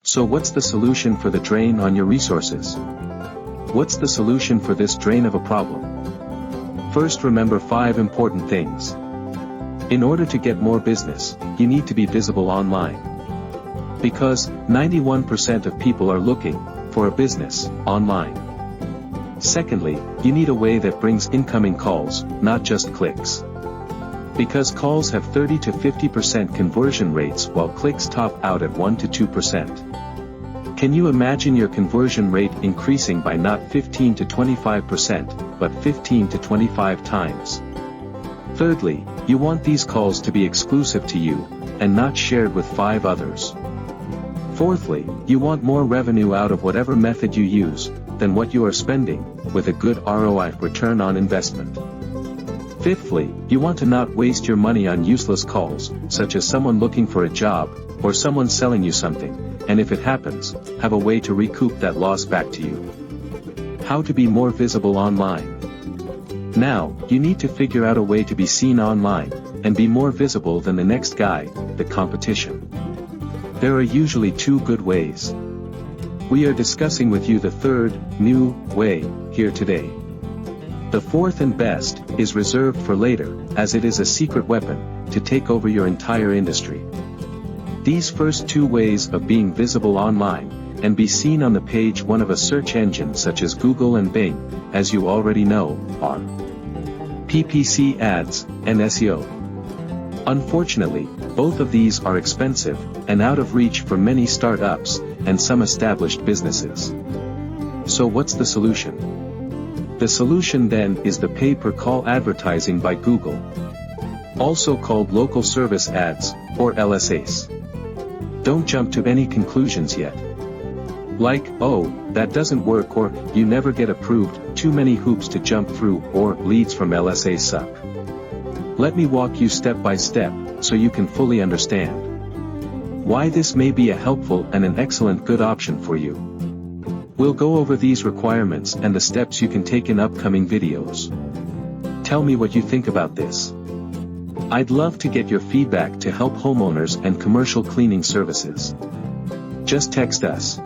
So what's the solution for the drain on your resources? What's the solution for this drain of a problem? First, remember 5 important things. In order to get more business, you need to be visible online. Because 91% of people are looking for a business online. Secondly, you need a way that brings incoming calls, not just clicks. Because calls have 30 to 50% conversion rates while clicks top out at 1 to 2%. Can you imagine your conversion rate increasing by not 15 to 25%, but 15 to 25 times? Thirdly, you want these calls to be exclusive to you, and not shared with 5 others. Fourthly, you want more revenue out of whatever method you use, than what you are spending, with a good ROI, return on investment. Fifthly, you want to not waste your money on useless calls, such as someone looking for a job, or someone selling you something, and if it happens, have a way to recoup that loss back to you. How to be more visible online. Now, you need to figure out a way to be seen online, and be more visible than the next guy, the competition. There are usually 2 good ways. We are discussing with you the third, new, way, here today. The fourth and best, is reserved for later, as it is a secret weapon, to take over your entire industry. These first 2 ways of being visible online, and be seen on the page 1 of a search engine such as Google and Bing, as you already know, are PPC ads, and SEO. Unfortunately, both of these are expensive, and out of reach for many startups, and some established businesses. So what's the solution? The solution then is the pay-per-call advertising by Google. Also called local service ads, or LSAs. Don't jump to any conclusions yet. Like, oh, that doesn't work, or you never get approved, too many hoops to jump through, or leads from LSAs suck. Let me walk you step by step, so you can fully understand why this may be a helpful and an excellent good option for you. We'll go over these requirements and the steps you can take in upcoming videos. Tell me what you think about this. I'd love to get your feedback to help homeowners and commercial cleaning services. Just text us.